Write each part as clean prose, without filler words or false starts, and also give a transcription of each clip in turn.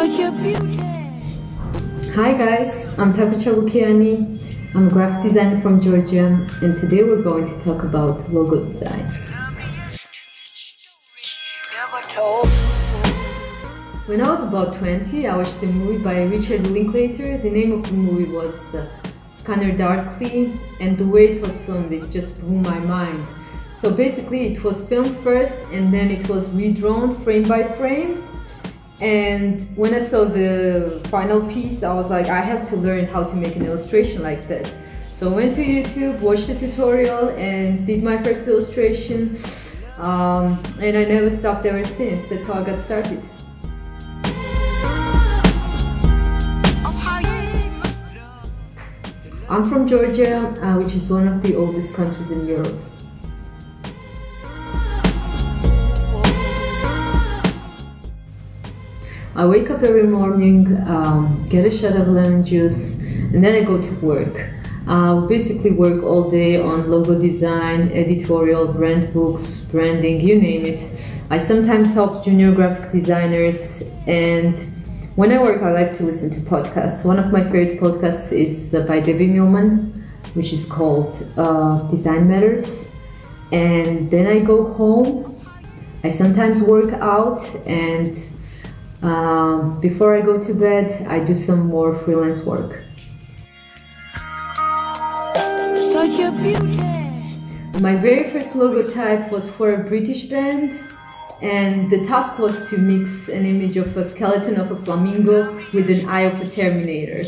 Hi guys, I'm Taka Chabukiani. I'm a graphic designer from Georgia, and today we're going to talk about logo design. When I was about 20, I watched a movie by Richard Linklater. The name of the movie was Scanner Darkly, and the way it was filmed, it just blew my mind. So basically it was filmed first and then it was redrawn frame by frame. And when I saw the final piece, I was like, I have to learn how to make an illustration like that. So I went to YouTube, watched the tutorial and did my first illustration. And I never stopped ever since. That's how I got started. I'm from Georgia, which is one of the oldest countries in Europe. I wake up every morning, get a shot of lemon juice, and then I go to work. We basically work all day on logo design, editorial, brand books, branding, you name it. I sometimes help junior graphic designers, and when I work I like to listen to podcasts. One of my favorite podcasts is by Debbie Millman, which is called Design Matters. And then I go home, I sometimes work out, and before I go to bed, I do some more freelance work. My very first logo type was for a British band, and the task was to mix an image of a skeleton of a flamingo with an eye of a Terminator.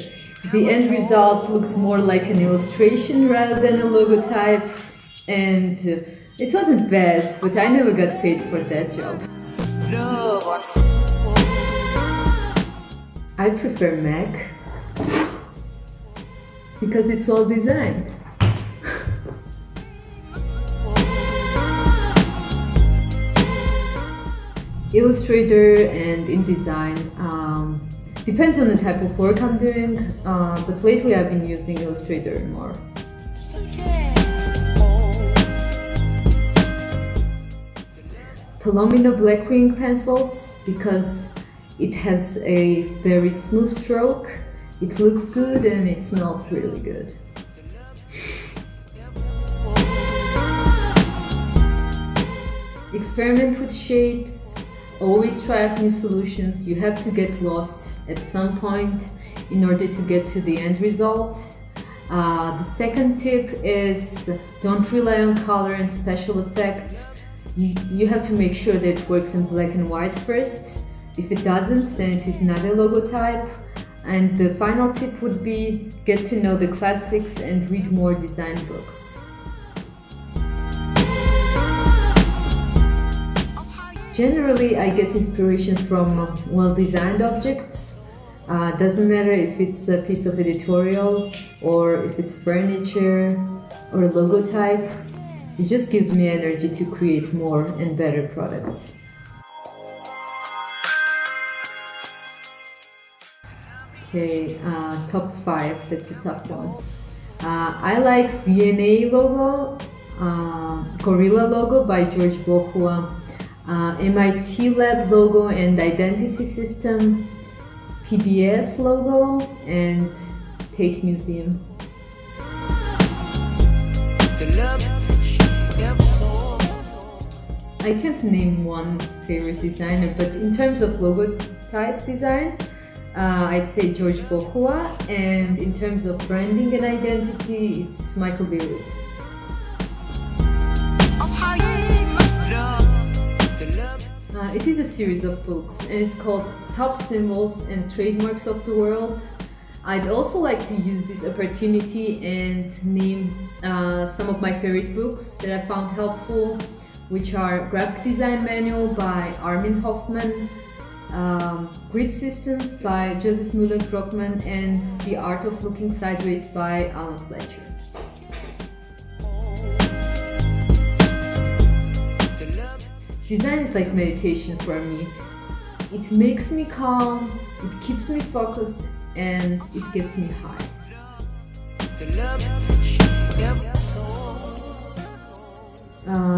The end result looked more like an illustration rather than a logo type, and it wasn't bad, but I never got paid for that job. I prefer Mac because it's well designed. Illustrator and InDesign depends on the type of work I'm doing, but lately I've been using Illustrator more. Palomino Blackwing pencils because it has a very smooth stroke, it looks good and it smells really good. Experiment with shapes, always try out new solutions. You have to get lost at some point in order to get to the end result. The second tip is don't rely on color and special effects. You have to make sure that it works in black and white first. If it doesn't, then it is not a logo type. And the final tip would be get to know the classics and read more design books. Generally, I get inspiration from well-designed objects. Doesn't matter if it's a piece of editorial or if it's furniture or a logo type. It just gives me energy to create more and better products. Okay, top 5, that's the top one. I like VNA logo, Gorilla logo by George Bohua, MIT Lab logo and Identity System, PBS logo, and Tate Museum. I can't name one favorite designer, but in terms of logo type design, I'd say George Bohua, and in terms of branding and identity, it's Michael Bierut. It is a series of books, and it's called Top Symbols and Trademarks of the World. I'd also like to use this opportunity and name some of my favorite books that I found helpful, which are Graphic Design Manual by Armin Hoffman, Grid Systems by Joseph Müller-Brockmann, and The Art of Looking Sideways by Alan Fletcher. Design is like meditation for me. It makes me calm, it keeps me focused, and it gets me high.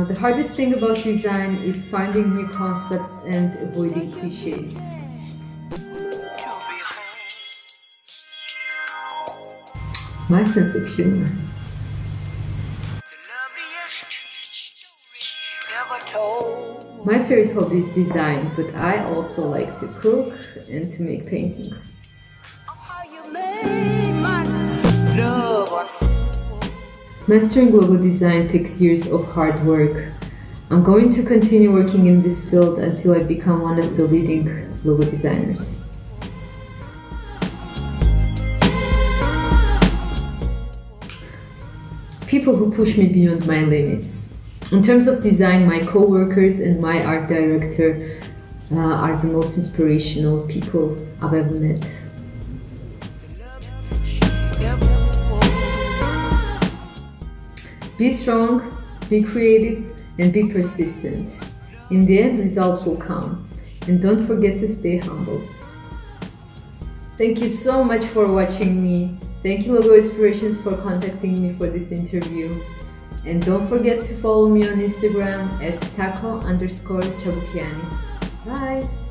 The hardest thing about design is finding new concepts and avoiding cliches. my sense of humor. My favorite hobby is design, but I also like to cook and to make paintings. Mastering logo design takes years of hard work. I'm going to continue working in this field until I become one of the leading logo designers. People who push me beyond my limits. In terms of design, my co-workers and my art director are the most inspirational people I've ever met. Be strong, be creative, and be persistent. In the end, results will come. And don't forget to stay humble. Thank you so much for watching me. Thank you, Logo Inspirations, for contacting me for this interview. And don't forget to follow me on Instagram at taco_chabukiani. Bye!